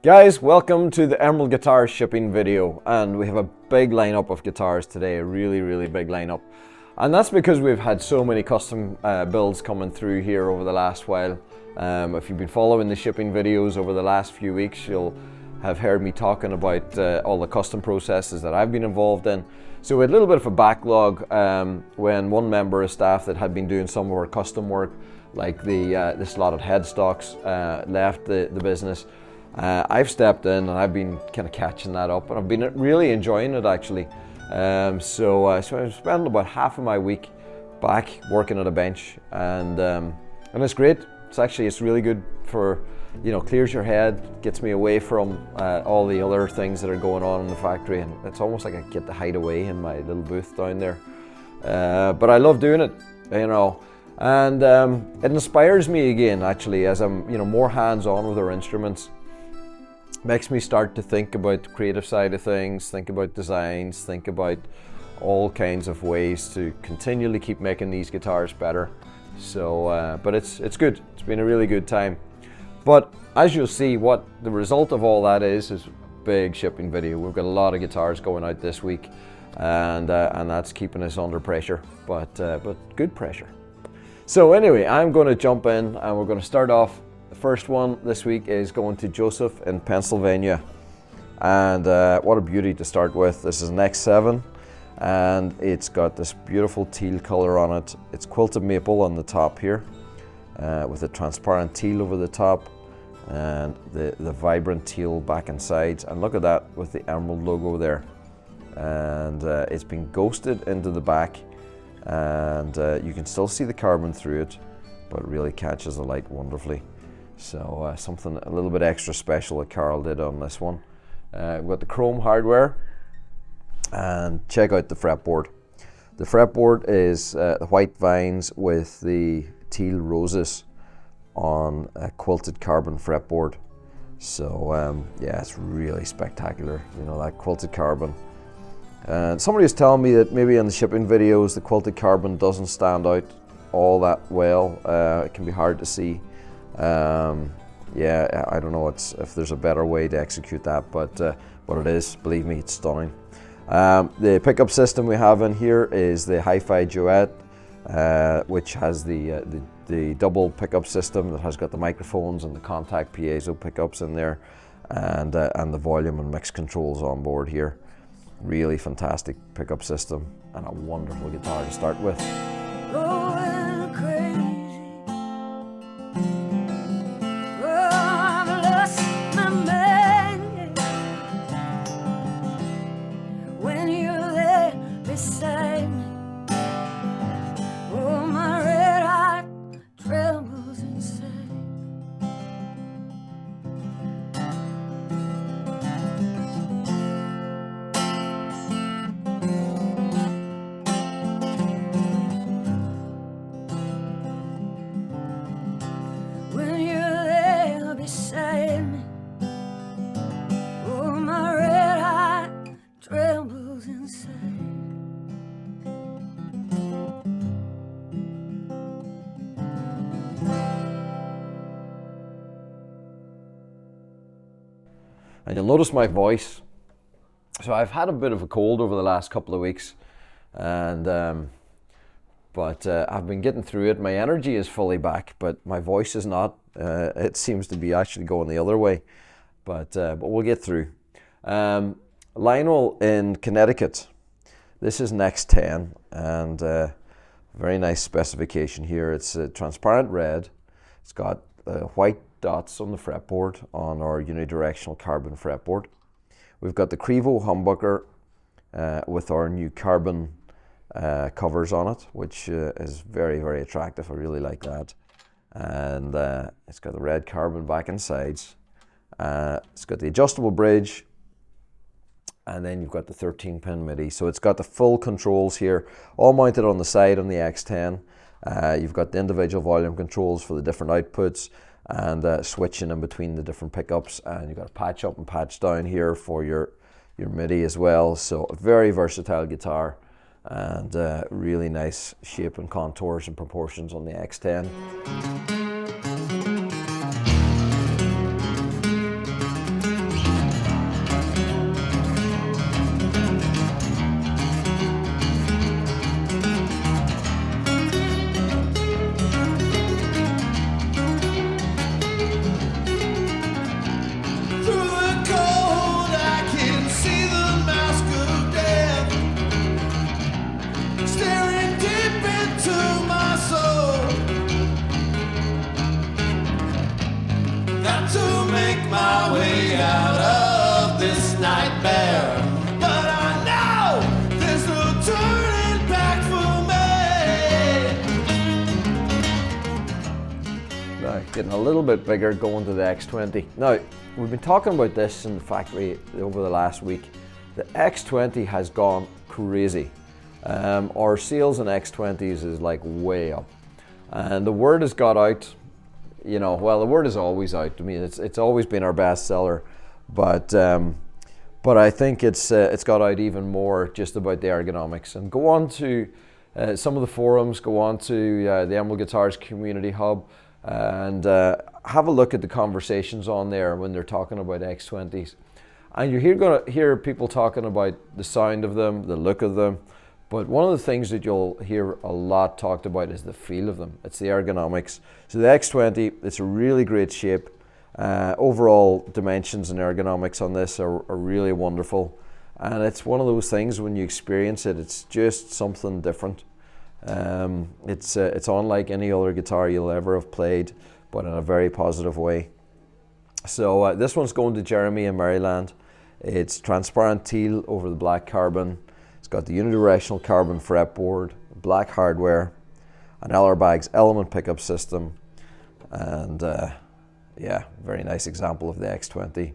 Guys, welcome to the Emerald Guitar shipping video, and we have a big lineup of guitars today, a really big lineup. And that's because we've had so many custom builds coming through here over the last while. If you've been following the shipping videos over the last few weeks, you'll have heard me talking about all the custom processes that I've been involved in. So we had a little bit of a backlog when one member of staff that had been doing some of our custom work, like the slotted headstocks, left the business. I've stepped in and I've been kind of catching that up, and I've been really enjoying it actually. So I spent about half of my week back working at a bench, and it's great. It's really good for, clears your head, gets me away from all the other things that are going on in the factory, and it's almost like I get to hide away in my little booth down there. But I love doing it, and it inspires me again actually as I'm more hands-on with our instruments. Makes me start to think about the creative side of things, think about designs, think about all kinds of ways to continually keep making these guitars better. So, but it's good. It's been a really good time. But as you'll see, what the result of all that is a big shipping video. We've got a lot of guitars going out this week, and that's keeping us under pressure, but good pressure. So anyway, I'm going to jump in, and we're going to start off. The first one this week is going to Joseph in Pennsylvania, and what a beauty to start with. This is an X7, and it's got this beautiful teal color on it. It's quilted maple on the top here, with a transparent teal over the top, and the vibrant teal back and sides, and look at that with the emerald logo there. And it's been ghosted into the back, and you can still see the carbon through it, but it really catches the light wonderfully. So something a little bit extra special that Carl did on this one. We've got the chrome hardware, and check out the fretboard. The fretboard is the white vines with the teal roses on a quilted carbon fretboard. So yeah, it's really spectacular, that quilted carbon. And somebody was telling me that maybe in the shipping videos the quilted carbon doesn't stand out all that well. It can be hard to see. Yeah, I don't know if there's a better way to execute that, but what it is, believe me, it's stunning. The pickup system we have in here is the Hi-Fi Duet, which has the double pickup system that has got the microphones and the contact piezo pickups in there, and the volume and mix controls on board here. Really fantastic pickup system, and a wonderful guitar to start with. And you'll notice my voice. So I've had a bit of a cold over the last couple of weeks, and but I've been getting through it. My energy is fully back, but my voice is not. It seems to be actually going the other way, but we'll get through. Lionel in Connecticut. This is an X10, and very nice specification here. It's a transparent red. It's got white dots on the fretboard on our unidirectional carbon fretboard. We've got the Crevo humbucker with our new carbon covers on it, which is very attractive. I really like that. And it's got the red carbon back and sides. It's got the adjustable bridge, and then you've got the 13-pin MIDI. So it's got the full controls here, all mounted on the side on the X10. You've got the individual volume controls for the different outputs, and switching in between the different pickups, and you've got a patch up and patch down here for your MIDI as well. So a very versatile guitar, and really nice shape and contours and proportions on the X10. me out of this nightmare. But I know there's no turning back for me. Now, getting a little bit bigger, going to the X20. Now, we've been talking about this in the factory over the last week. The X20 has gone crazy. Our sales in X20s is like way up. And the word has got out, you know, well, the word is always out. I mean, it's always been our best seller, but I think it's got out even more just about the ergonomics. And go on to some of the forums, go on to the Emerald Guitars Community Hub, and have a look at the conversations on there when they're talking about X20s. And you're going to hear people talking about the sound of them, the look of them. But one of the things that you'll hear a lot talked about is the feel of them. It's the ergonomics. So the X20, it's a really great shape. Overall dimensions and ergonomics on this are really wonderful. And it's one of those things when you experience it, it's just something different. It's unlike any other guitar you'll ever have played, but in a very positive way. So this one's going to Jeremy in Maryland. It's transparent teal over the black carbon. It's got the unidirectional carbon fretboard, black hardware, an Ellerbag's element pickup system, and yeah, very nice example of the X20.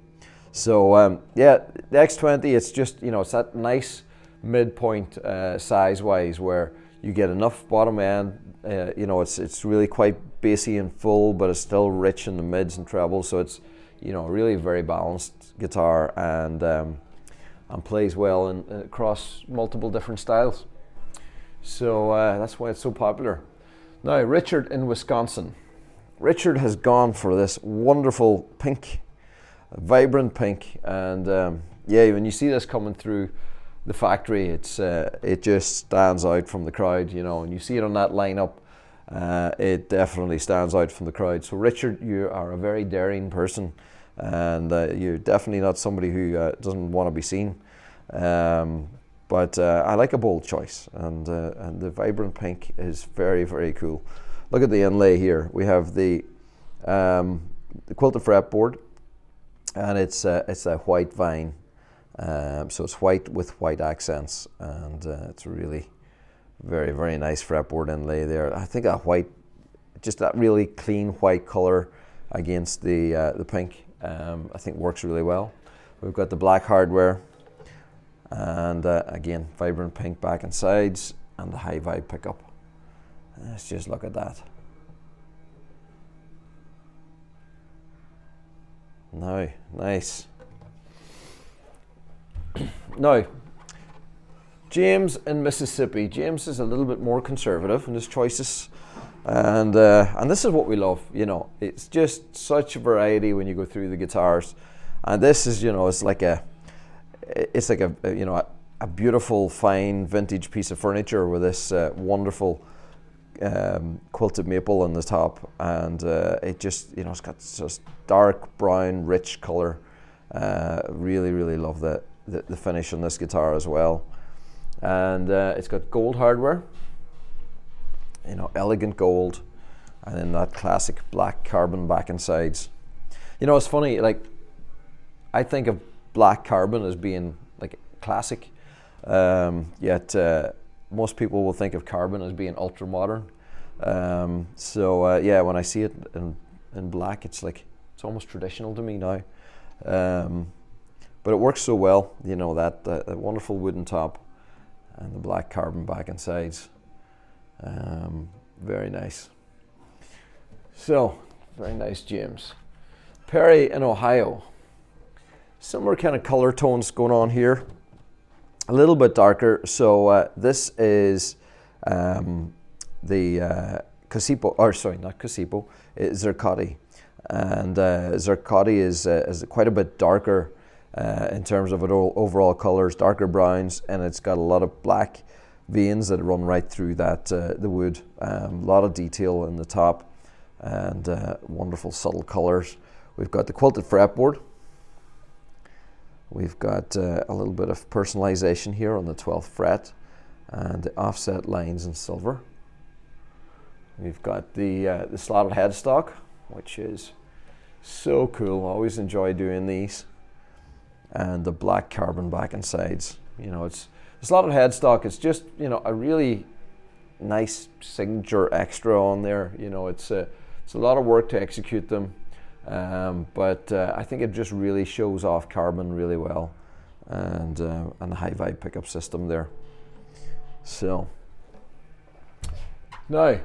So yeah, the X20, it's just, you know, it's that nice midpoint size-wise where you get enough bottom end. You know, it's really quite bassy and full, but it's still rich in the mids and trebles. So it's, you know, really very balanced guitar, and plays well across multiple different styles. So that's why it's so popular. Now, Richard in Wisconsin. Richard has gone for this wonderful pink, vibrant pink, and yeah, when you see this coming through the factory, it just stands out from the crowd, you know, and you see it on that lineup, it definitely stands out from the crowd. So Richard, you are a very daring person, and you're definitely not somebody who doesn't want to be seen. But I like a bold choice, and the vibrant pink is very, very cool. Look at the inlay here. We have the quilted fretboard, and it's a white vine. So it's white with white accents, and it's a really very, very nice fretboard inlay there. I think that white, just that really clean white color against the pink, I think works really well. We've got the black hardware, and again, vibrant pink back and sides, and the high vibe pickup. Let's just look at that. Now, nice. Now, James in Mississippi. James is a little bit more conservative in his choices, and this is what we love. You know, it's just such a variety when you go through the guitars, and this is, you know, it's like a you know, a beautiful fine vintage piece of furniture with this wonderful quilted maple on the top, and it just, you know, it's got just dark brown rich color. Really, really love the finish on this guitar as well. And it's got gold hardware, you know, elegant gold, and then that classic black carbon back and sides. You know, it's funny, like, I think of black carbon as being like classic, yet most people will think of carbon as being ultra modern. So yeah, when I see it in black, it's like, it's almost traditional to me now. But it works so well, you know, that wonderful wooden top and the black carbon back and sides. Very nice. So, very nice, James. Perry in Ohio. Similar kind of color tones going on here. A little bit darker. So this is the Casipo, or sorry, not Casipo, it's Zercotti. And Zercotti is quite a bit darker in terms of overall colors, darker browns, and it's got a lot of black veins that run right through that the wood. A lot of detail in the top, and wonderful subtle colors. We've got the quilted fretboard. We've got a little bit of personalization here on the 12th fret, and the offset lines in silver. We've got the slotted headstock, which is so cool. Always enjoy doing these. and the black carbon back and sides. You know, it's a lot of headstock. It's just, you know, a really nice signature extra on there. You know, it's a lot of work to execute them, but I think it just really shows off carbon really well, and the high vibe pickup system there. So now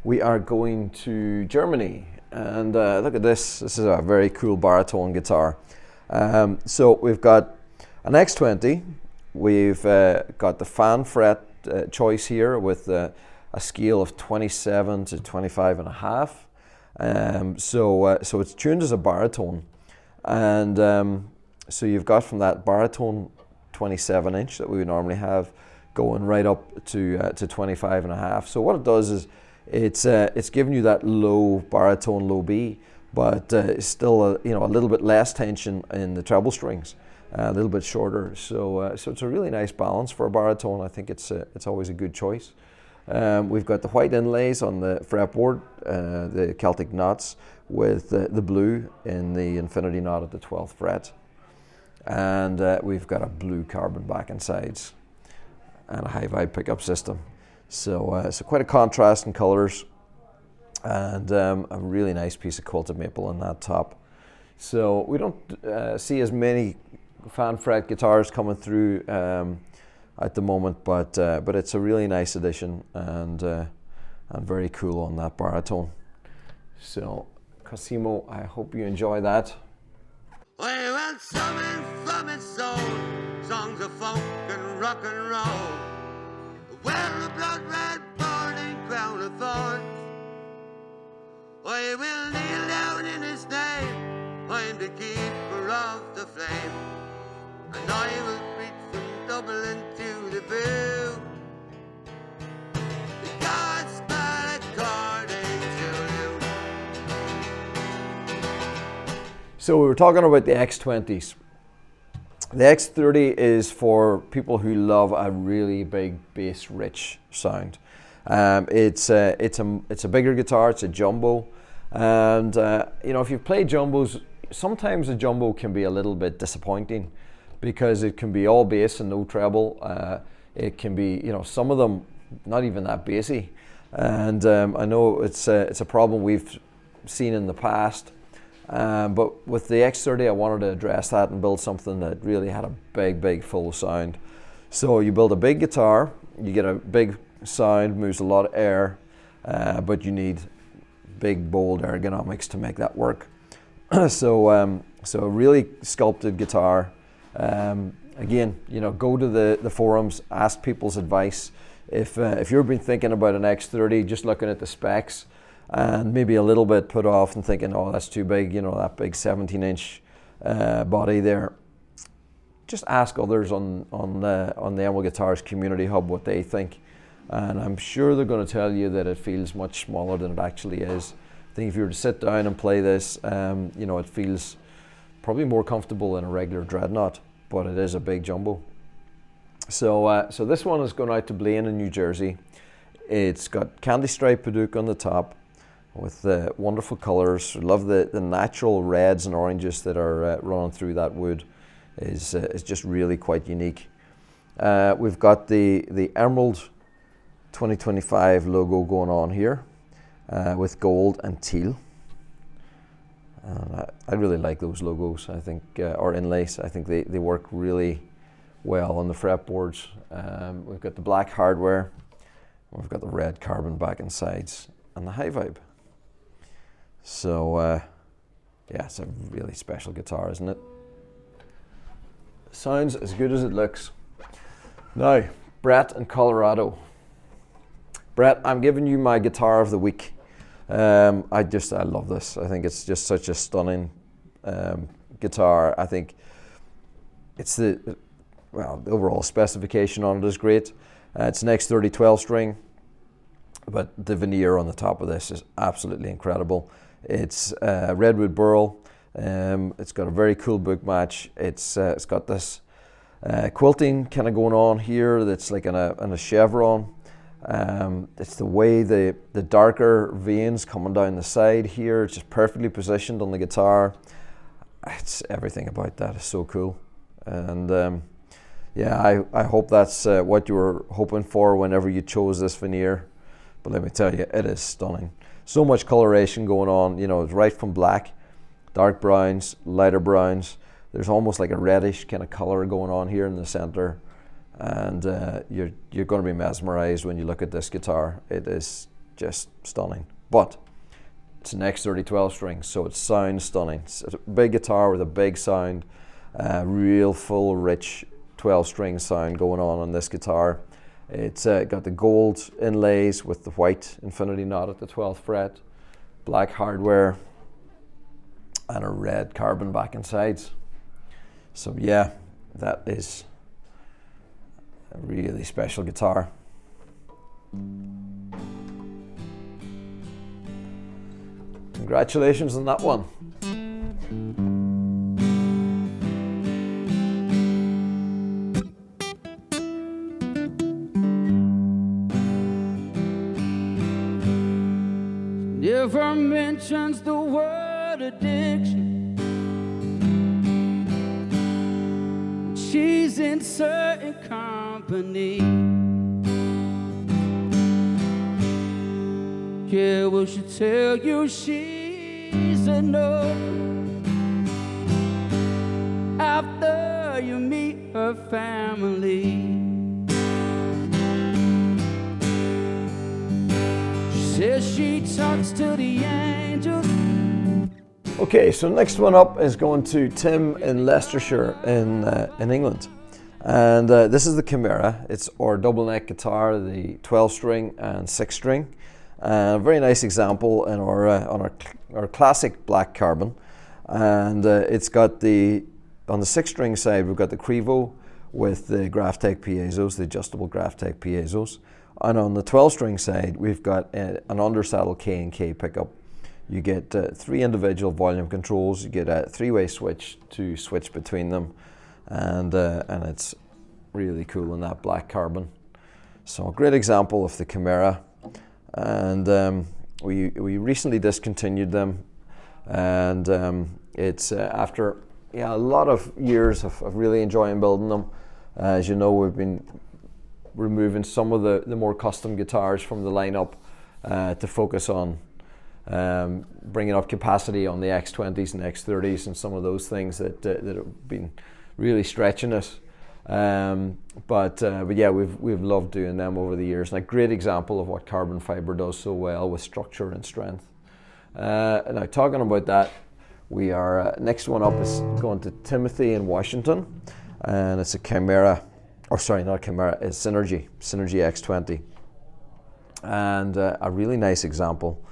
we are going to Germany, and look at this. This is a very cool baritone guitar. So we've got an X20. We've got the fan fret choice here with a scale of 27 to 25 and a half. So it's tuned as a baritone, and so you've got from that baritone 27 inch that we would normally have going right up to 25 and a half. So what it does is it's giving you that low baritone, low B, but it's still a little bit less tension in the treble strings, a little bit shorter. So it's a really nice balance for a baritone. I think it's always a good choice. We've got the white inlays on the fretboard, the Celtic knots with the blue in the infinity knot at the 12th fret, and we've got a blue carbon back and sides and a high vibe pickup system. So quite a contrast in colors, and a really nice piece of quilted maple on that top. So we don't see as many fan fret guitars coming through at the moment, but it's a really nice addition, and very cool on that baritone. So Cosimo, I hope you enjoy that. I want something from its soul, songs of folk and rock and roll. Wear a blood red burning crown of thorns. I will kneel down in his name. I'm the keeper of the flame, and I will preach from Dublin to the Boo. The gods spell according to you. So we were talking about the X20s. The X30 is for people who love a really big bass rich sound. It's a bigger guitar, it's a jumbo, and if you've played jumbos, sometimes a jumbo can be a little bit disappointing because it can be all bass and no treble. It can be, some of them not even that bassy, and I know it's a problem we've seen in the past. But with the X30, I wanted to address that and build something that really had a big full sound. So you build a big guitar, you get a big sound, moves a lot of air, but you need big bold ergonomics to make that work. So a really sculpted guitar. Again, go to the forums, ask people's advice. If you've been thinking about an X30, just looking at the specs, and maybe a little bit put off and thinking, oh, that's too big, that big 17-inch body there. Just ask others on the Emerald Guitars Community Hub what they think, and I'm sure they're going to tell you that it feels much smaller than it actually is. I think if you were to sit down and play this, it feels probably more comfortable than a regular dreadnought, but it is a big jumbo. So this one is going out to Blaine in New Jersey. It's got candy stripe Paducah on the top, with wonderful colors. I love the natural reds and oranges that are running through that wood. Is just really quite unique. We've got the Emerald 2025 logo going on here with gold and teal. And I really like those logos. I think, or inlays. I think they work really well on the fretboards. We've got the black hardware. We've got the red carbon back and sides and the high vibe. So it's a really special guitar, isn't it? Sounds as good as it looks. Now, Brett in Colorado. Brett, I'm giving you my guitar of the week. I love this. I think it's just such a stunning guitar. I think it's the overall specification on it is great. It's an X30 12 string, but the veneer on the top of this is absolutely incredible. It's redwood burl. It's got a very cool book match. It's got this quilting kind of going on here that's like in a chevron. It's the way the darker veins coming down the side here. It's just perfectly positioned on the guitar. it's everything about that is so cool. And yeah, I hope that's what you were hoping for whenever you chose this veneer. But let me tell you, it is stunning. So much coloration going on, you know, it's right from black, dark browns, lighter browns. There's almost like a reddish kind of color going on here in the center. And you're going to be mesmerized when you look at this guitar. It is just stunning. But it's an X30 12 string, so it sounds stunning. It's a big guitar with a big sound, real full, rich 12 string sound going on this guitar. It's got the gold inlays with the white infinity knot at the 12th fret, black hardware, and a red carbon back and sides. So yeah, that is a really special guitar. Congratulations on that one. Never mentions the word addiction. She's in certain company. Yeah, well, she'll tell you she's a no after you meet her family. She says she talks to the angels. Okay, so next one up is going to Tim in Leicestershire in England. And this is the Chimera. It's our double neck guitar, the 12 string and 6 string. A very nice example in on our classic black carbon. And it's got on the 6 string side, we've got the Crevo with the Graphtec piezos, the adjustable Graphtec piezos. And on the 12 string side, we've got an undersaddle K&K pickup. You get 3 individual volume controls. You get a 3-way switch to switch between them, and it's really cool in that black carbon. So a great example of the Chimera, and we recently discontinued them, and it's after a lot of years of really enjoying building them. As you know, we've been removing some of the more custom guitars from the lineup to focus on bringing up capacity on the X20s and X30s and some of those things that have been really stretching us. But yeah, we've loved doing them over the years, and a great example of what carbon fiber does so well with structure and strength. Now, talking about that, we are next one up is going to Timothy in Washington, and it's a Chimera, or sorry, not a Chimera, it's Synergy X20, and a really nice example.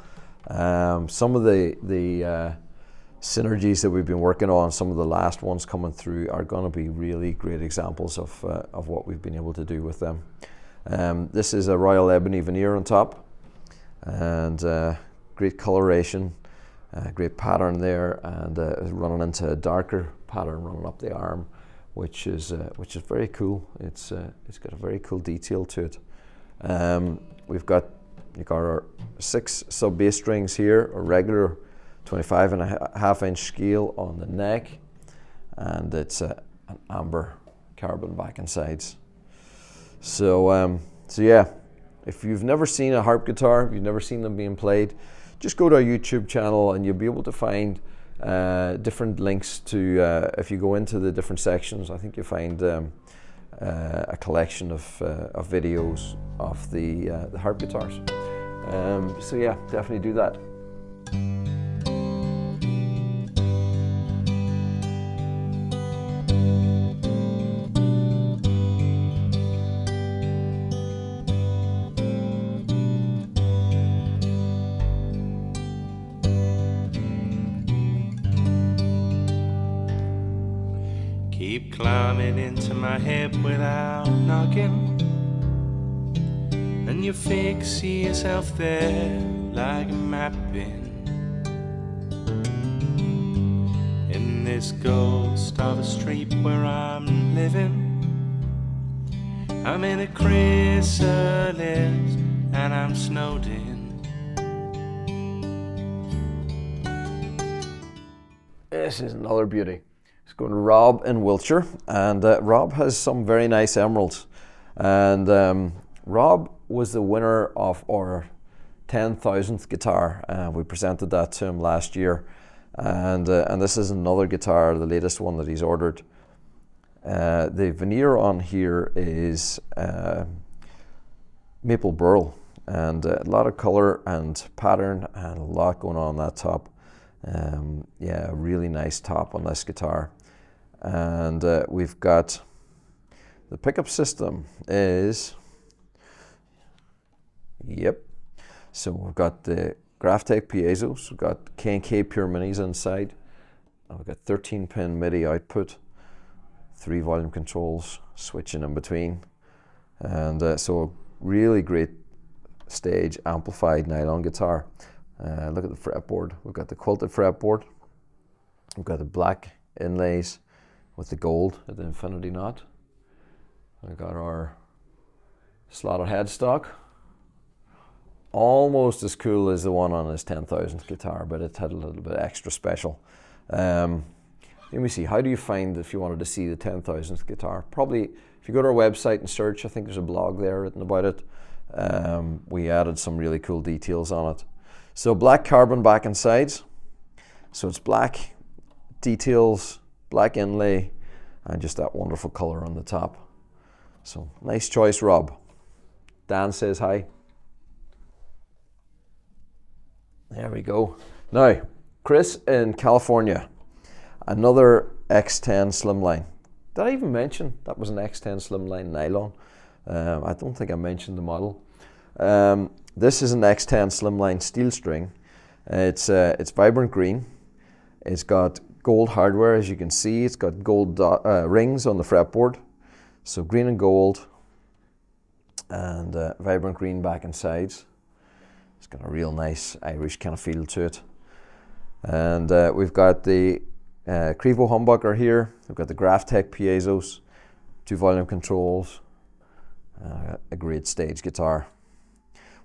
Some of the synergies that we've been working on, some of the last ones coming through, are going to be really great examples of what we've been able to do with them. This is a Royal Ebony veneer on top, and great coloration, great pattern there, and running into a darker pattern running up the arm, which is very cool. It's got a very cool detail to it. We've got our 6 sub bass strings here, a regular 25.5-inch scale on the neck, and it's an amber carbon back and sides. So yeah, if you've never seen a harp guitar, if you've never seen them being played, just go to our YouTube channel and you'll be able to find different links to, if you go into the different sections, I think you'll find a collection of videos of the harp guitars. So yeah, definitely do that. Keep climbing into my head without knocking, and you fix yourself there like a mapping in this ghost of a street where I'm living. I'm in a chrysalis and I'm snowed in. this is another beauty. It's going to Rob in Wiltshire, and Rob has some very nice emeralds. And Rob was the winner of our 10,000th guitar. We presented that to him last year, and this is another guitar, the latest one that he's ordered. The veneer on here is maple burl, and a lot of color and pattern and a lot going on that top. Yeah, a really nice top on this guitar. And we've got the pickup system is, yep. So we've got the Graphtec piezos, we've got K&K pure minis inside, and we've got 13 pin MIDI output, 3 volume controls, switching in between. And so really great stage amplified nylon guitar. Look at the fretboard. We've got the quilted fretboard. We've got the black inlays with the gold at the infinity knot. We've got our slotted headstock. Almost as cool as the one on his 10,000th guitar, but it had a little bit extra special. Let me see, how do you find if you wanted to see the 10,000th guitar? Probably if you go to our website and search, I think there's a blog there written about it. We added some really cool details on it. So black carbon back and sides. So it's black details, black inlay, and just that wonderful color on the top. So nice choice, Rob. Dan says hi. There we go. Now, Chris in California, another X10 Slimline. Did I even mention that was an X10 Slimline nylon? I don't think I mentioned the model. This is an X10 Slimline steel string. It's vibrant green. It's got gold hardware, as you can see. It's got gold rings on the fretboard. So green and gold, and vibrant green back and sides. It's got a real nice Irish kind of feel to it. And we've got the Crevo humbucker here. We've got the Graphtec piezos, 2 volume controls, a great stage guitar.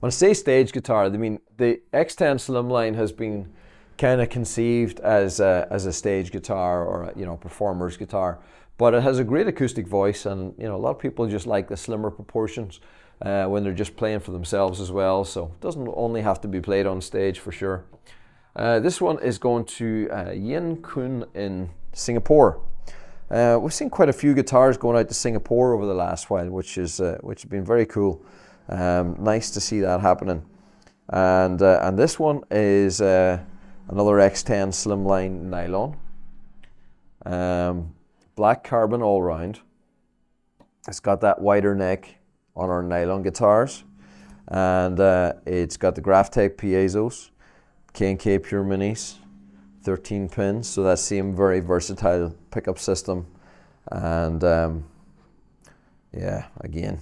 When I say stage guitar, I mean the X10 Slimline has been kind of conceived as a stage guitar or a, performer's guitar, but it has a great acoustic voice, and a lot of people just like the slimmer proportions when they're just playing for themselves as well. So it doesn't only have to be played on stage for sure. This one is going to Yin Kun in Singapore. We've seen quite a few guitars going out to Singapore over the last while, which has been very cool. Nice to see that happening. And this one is another X10 Slimline nylon. Black carbon all round. It's got that wider neck on our nylon guitars, and it's got the Graphtec piezos, K&K pure minis, 13 pins, so that same very versatile pickup system. And yeah, again,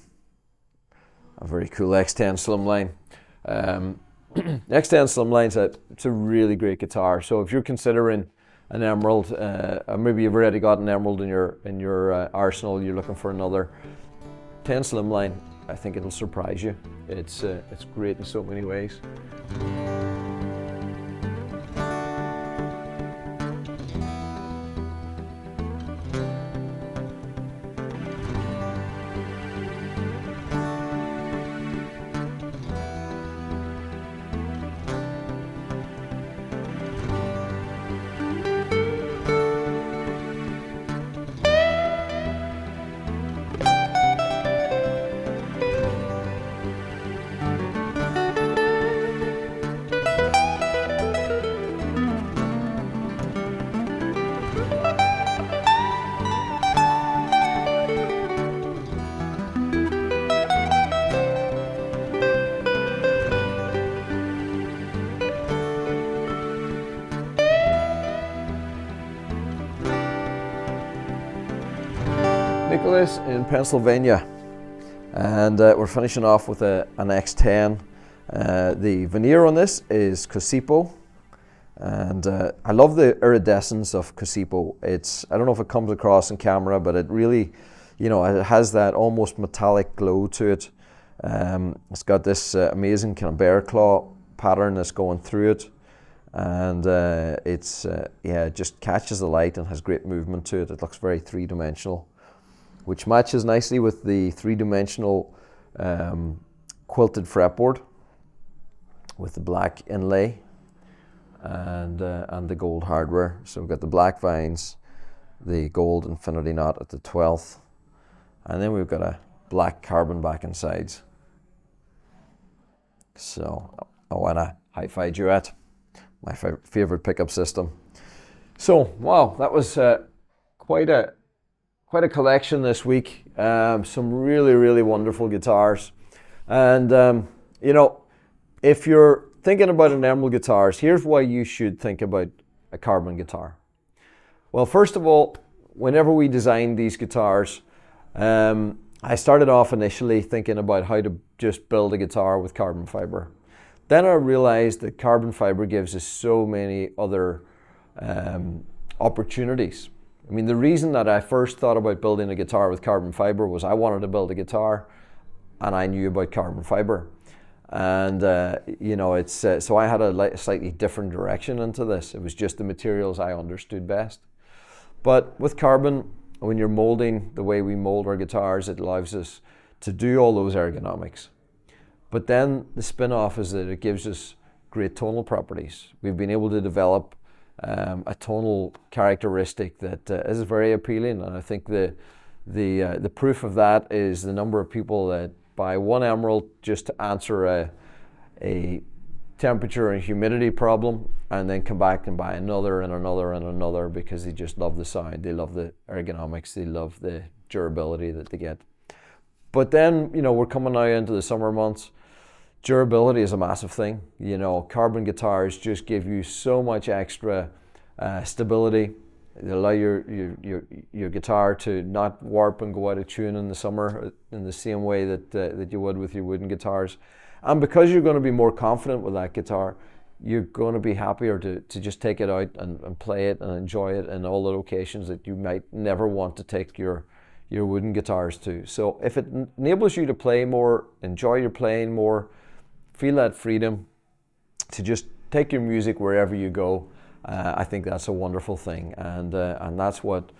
a very cool X10 Slimline. X10 Slimline's it's a really great guitar. So if you're considering an Emerald, or maybe you've already got an Emerald in your arsenal, you're looking for another 10 Slimline, I think it'll surprise you. It's great in so many ways. Nicholas in Pennsylvania, and we're finishing off with an X10. The veneer on this is Cosipo, and I love the iridescence of Cosipo. I don't know if it comes across in camera, but it really, it has that almost metallic glow to it. It's got this amazing kind of bear claw pattern that's going through it, and it's yeah, it just catches the light and has great movement to it. It looks very three-dimensional, which matches nicely with the three-dimensional quilted fretboard with the black inlay and the gold hardware. So we've got the black vines, the gold infinity knot at the 12th, and then we've got a black carbon back and sides. So, oh, and a hi-fi duet, my favorite pickup system. So, wow, that was quite a collection this week. Some really wonderful guitars, and you know, if you're thinking about an Emerald guitars, here's why you should think about a carbon guitar. Well, first of all, whenever we designed these guitars, I started off initially thinking about how to just build a guitar with carbon fiber. Then I realized that carbon fiber gives us so many other opportunities. I mean, the reason that I first thought about building a guitar with carbon fiber was I wanted to build a guitar and I knew about carbon fiber. And you know, it's so I had a slightly different direction into this. It was just the materials I understood best. But with carbon, when you're molding the way we mold our guitars, it allows us to do all those ergonomics. But then the spin-off is that it gives us great tonal properties. We've been able to develop a tonal characteristic that is very appealing, and I think the proof of that is the number of people that buy one Emerald just to answer a temperature and humidity problem, and then come back and buy another and another and another because they just love the sound, they love the ergonomics, they love the durability that they get. But then, you know, we're coming now into the summer months. Durability is a massive thing. You know, carbon guitars just give you so much extra stability. They allow your guitar to not warp and go out of tune in the summer in the same way that you would with your wooden guitars. And because you're going to be more confident with that guitar, you're going to be happier to just take it out and play it and enjoy it in all the locations that you might never want to take your wooden guitars to. So if it enables you to play more, enjoy your playing more, feel that freedom to just take your music wherever you go, I think that's a wonderful thing, and that's what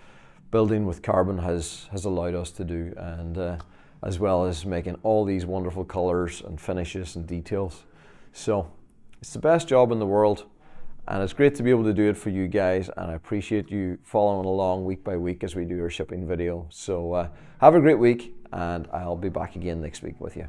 building with carbon has allowed us to do, and as well as making all these wonderful colors and finishes and details. So it's the best job in the world, and it's great to be able to do it for you guys, and I appreciate you following along week by week as we do our shipping video. So have a great week, and I'll be back again next week with you.